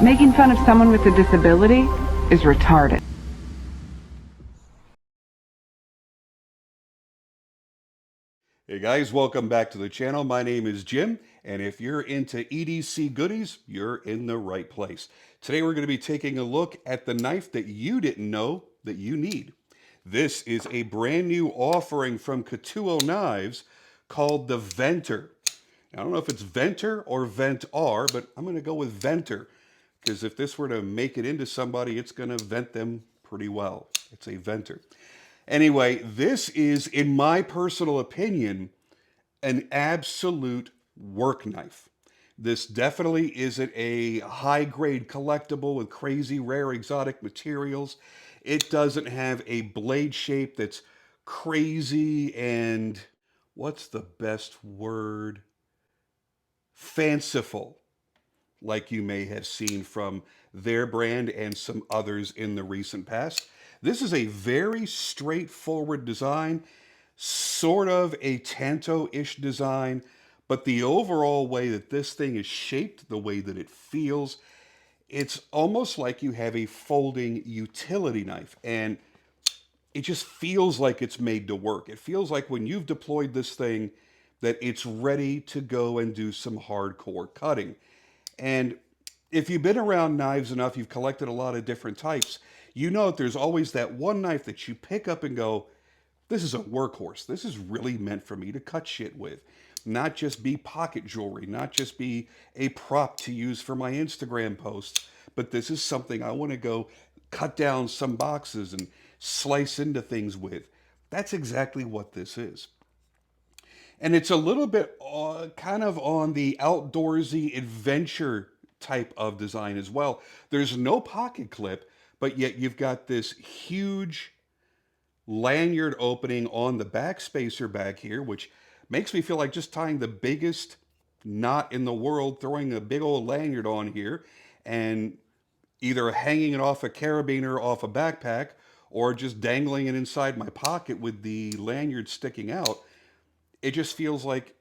Making fun of someone with a disability is retarded. Hey guys, welcome back to the channel. My name is Jim, and if you're into EDC goodies, you're in the right place. Today we're going to be taking a look at the knife that you didn't know that you need. This is a brand new offering from Ketuo Knives called the VENTR. Now, I don't know if it's VENTR or VENTR, but I'm going to go with VENTR because if this were to make it into somebody, it's going to vent them pretty well. It's a VENTR. Anyway, this is, in my personal opinion, an absolute work knife. This definitely isn't a high-grade collectible with crazy rare exotic materials. It doesn't have a blade shape that's crazy and, what's the best word? Fanciful, like you may have seen from their brand and some others in the recent past. This is a very straightforward design, sort of a Tanto-ish design, but the overall way that this thing is shaped, the way that it feels, it's almost like you have a folding utility knife, and it just feels like it's made to work. It feels like when you've deployed this thing that it's ready to go and do some hardcore cutting. And if you've been around knives enough, you've collected a lot of different types, you know that there's always that one knife that you pick up and go, this is a workhorse. This is really meant for me to cut shit with. Not just be pocket jewelry, not just be a prop to use for my Instagram posts, but this is something I want to go cut down some boxes and slice into things with. That's exactly what this is. And it's a little bit kind of on the outdoorsy adventure type of design as well. There's no pocket clip, but yet you've got this huge lanyard opening on the back spacer back here, which makes me feel like just tying the biggest knot in the world, throwing a big old lanyard on here, and either hanging it off a carabiner off a backpack, or just dangling it inside my pocket with the lanyard sticking out. It just feels like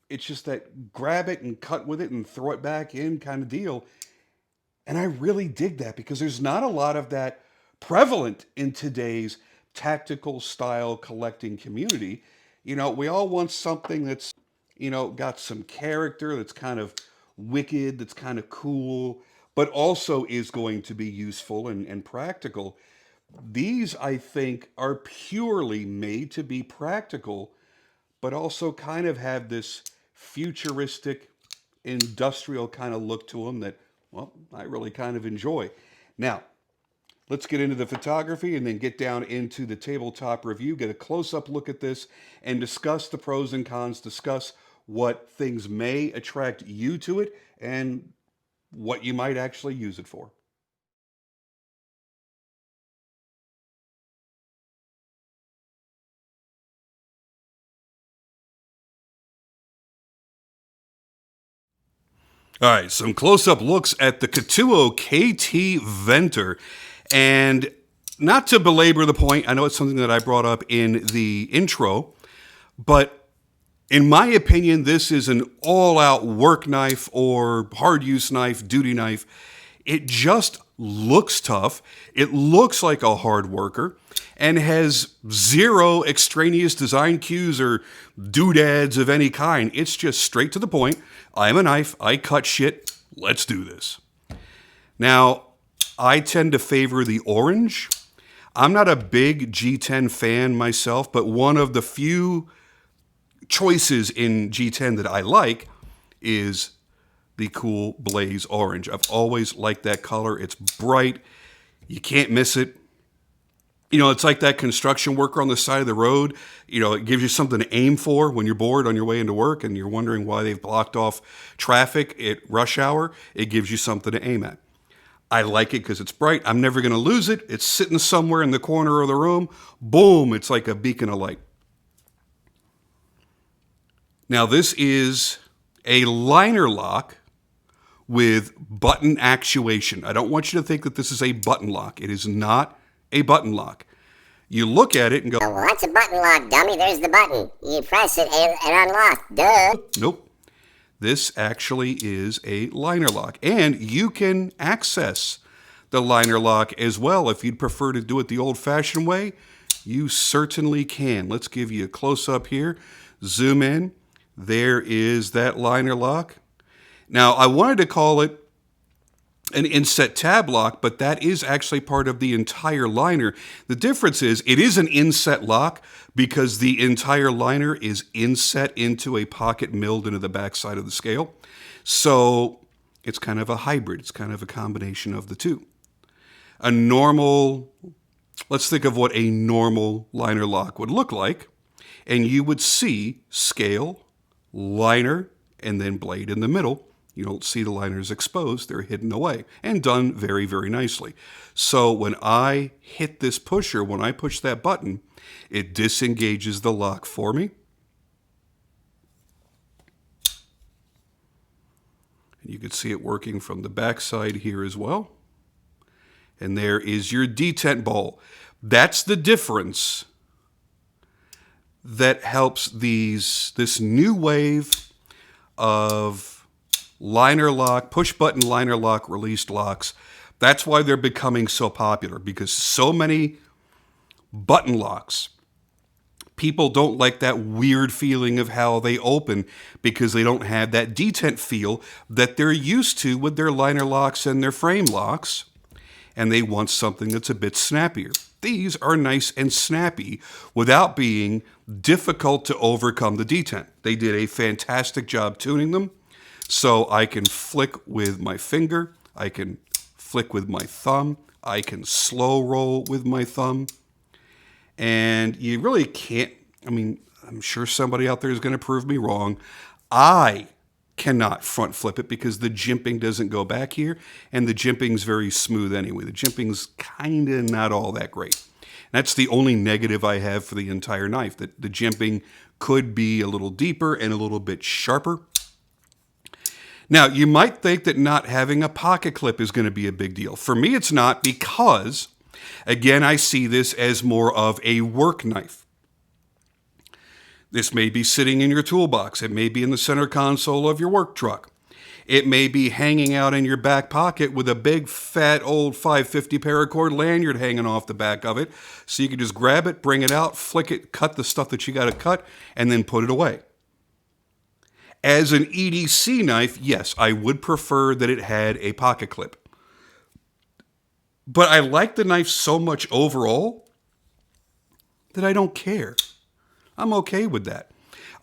it's just that grab it and cut with it and throw it back in kind of deal. And I really dig that because there's not a lot of that prevalent in today's tactical style collecting community. You know, we all want something that's, got some character, that's kind of wicked, that's kind of cool, but also is going to be useful and practical. These, I think, are purely made to be practical, but also kind of have this futuristic, industrial kind of look to them that, well, I really kind of enjoy. Now, let's get into the photography and then get down into the tabletop review, get a close-up look at this, and discuss the pros and cons, discuss what things may attract you to it, and what you might actually use it for. All right, some close-up looks at the Ketuo KT VENTR. And not to belabor the point, I know it's something that I brought up in the intro, but in my opinion, this is an all-out work knife or hard-use knife, duty knife. It just looks tough. It looks like a hard worker and has zero extraneous design cues or doodads of any kind. It's just straight to the point. I'm a knife. I cut shit. Let's do this. Now, I tend to favor the orange. I'm not a big G10 fan myself, but one of the few choices in G10 that I like is the cool blaze orange. I've always liked that color. It's bright. You can't miss it. You know, it's like that construction worker on the side of the road. You know, it gives you something to aim for when you're bored on your way into work and you're wondering why they've blocked off traffic at rush hour. It gives you something to aim at. I like it because it's bright. I'm never going to lose it. It's sitting somewhere in the corner of the room. Boom, it's like a beacon of light. Now, this is a liner lock with button actuation. I don't want you to think that this is a button lock. It is not a button lock. You look at it and go, "Oh, what's a button lock, dummy? There's the button. You press it and unlock. Duh." Nope. This actually is a liner lock, and you can access the liner lock as well. If you'd prefer to do it the old-fashioned way, you certainly can. Let's give you a close-up here. Zoom in. There is that liner lock. Now, I wanted to call it an inset tab lock, but that is actually part of the entire liner. The difference is it is an inset lock because the entire liner is inset into a pocket milled into the backside of the scale. So it's kind of a hybrid. It's kind of a combination of the two. A normal, let's think of what a normal liner lock would look like. And you would see scale, liner, and then blade in the middle. You don't see the liners exposed. They're hidden away and done very, very nicely. So when I hit this pusher, when I push that button, it disengages the lock for me. And you can see it working from the back side here as well. And there is your detent ball. That's the difference that helps this new wave of liner lock, push button liner lock, released locks. That's why they're becoming so popular, because so many button locks, people don't like that weird feeling of how they open because they don't have that detent feel that they're used to with their liner locks and their frame locks, and they want something that's a bit snappier. These are nice and snappy without being difficult to overcome the detent. They did a fantastic job tuning them. So I can flick with my finger, I can flick with my thumb, I can slow roll with my thumb. And you really can't, I'm sure somebody out there is going to prove me wrong. I cannot front flip it because the jimping doesn't go back here, and the jimping's very smooth anyway. The jimping's kind of not all that great. That's the only negative I have for the entire knife, that the jimping could be a little deeper and a little bit sharper. Now, you might think that not having a pocket clip is going to be a big deal. For me, it's not, because, again, I see this as more of a work knife. This may be sitting in your toolbox. It may be in the center console of your work truck. It may be hanging out in your back pocket with a big, fat, old 550 paracord lanyard hanging off the back of it. So you can just grab it, bring it out, flick it, cut the stuff that you got to cut, and then put it away. As an EDC knife, yes, I would prefer that it had a pocket clip. But I like the knife so much overall that I don't care. I'm okay with that.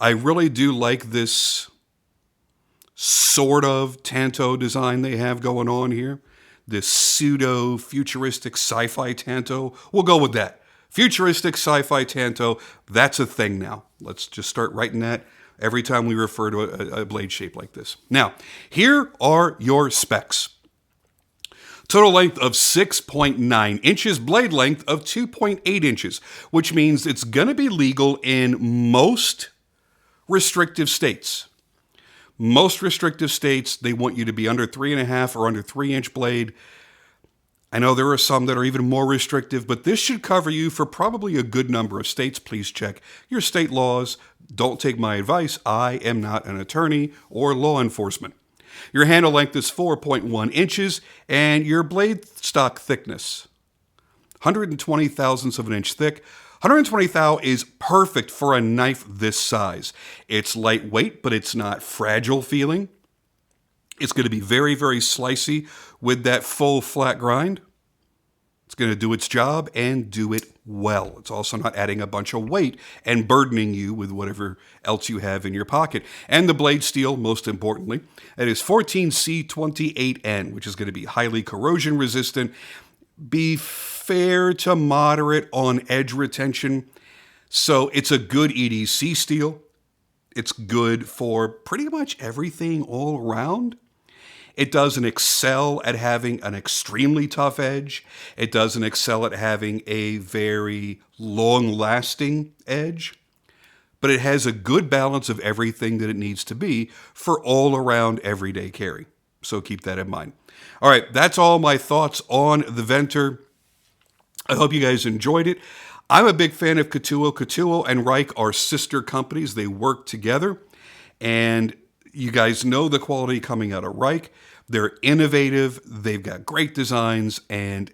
I really do like this sort of Tanto design they have going on here. This pseudo-futuristic sci-fi Tanto. We'll go with that. Futuristic sci-fi Tanto, that's a thing now. Let's just start writing that every time we refer to a blade shape like this. Now, here are your specs. Total length of 6.9 inches, blade length of 2.8 inches, which means it's going to be legal in most restrictive states. Most restrictive states, they want you to be under 3.5 or under 3-inch blade. I know there are some that are even more restrictive, but this should cover you for probably a good number of states. Please check your state laws. Don't take my advice. I am not an attorney or law enforcement. Your handle length is 4.1 inches, and your blade stock thickness, 120 thousandths of an inch thick. 120 thou is perfect for a knife this size. It's lightweight, but it's not fragile feeling. It's going to be very, very slicey with that full flat grind. It's going to do its job and do it well. It's also not adding a bunch of weight and burdening you with whatever else you have in your pocket. And the blade steel, most importantly, it is 14C28N, which is going to be highly corrosion resistant, be fair to moderate on edge retention. So it's a good EDC steel. It's good for pretty much everything all around. It doesn't excel at having an extremely tough edge. It doesn't excel at having a very long-lasting edge. But it has a good balance of everything that it needs to be for all-around everyday carry. So keep that in mind. All right, that's all my thoughts on the Venter. I hope you guys enjoyed it. I'm a big fan of Ketuo. Ketuo and Reich are sister companies. They work together. And You guys know the quality coming out of Reich. They're innovative, they've got great designs, and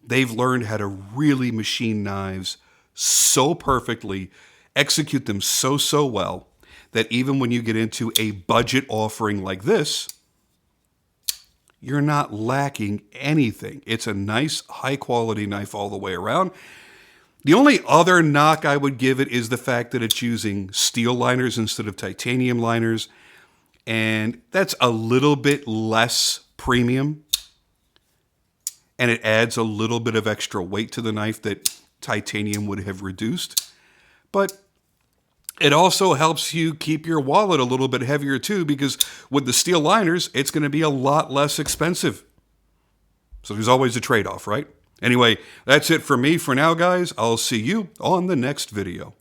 they've learned how to really machine knives so perfectly, execute them so well, that even when you get into a budget offering like this, you're not lacking anything. It's a nice, high-quality knife all the way around. The only other knock I would give it is the fact that it's using steel liners instead of titanium liners, and that's a little bit less premium, and it adds a little bit of extra weight to the knife that titanium would have reduced. But it also helps you keep your wallet a little bit heavier too, because with the steel liners, it's going to be a lot less expensive. So there's always a trade-off, right? Anyway, that's it for me for now, guys. I'll see you on the next video.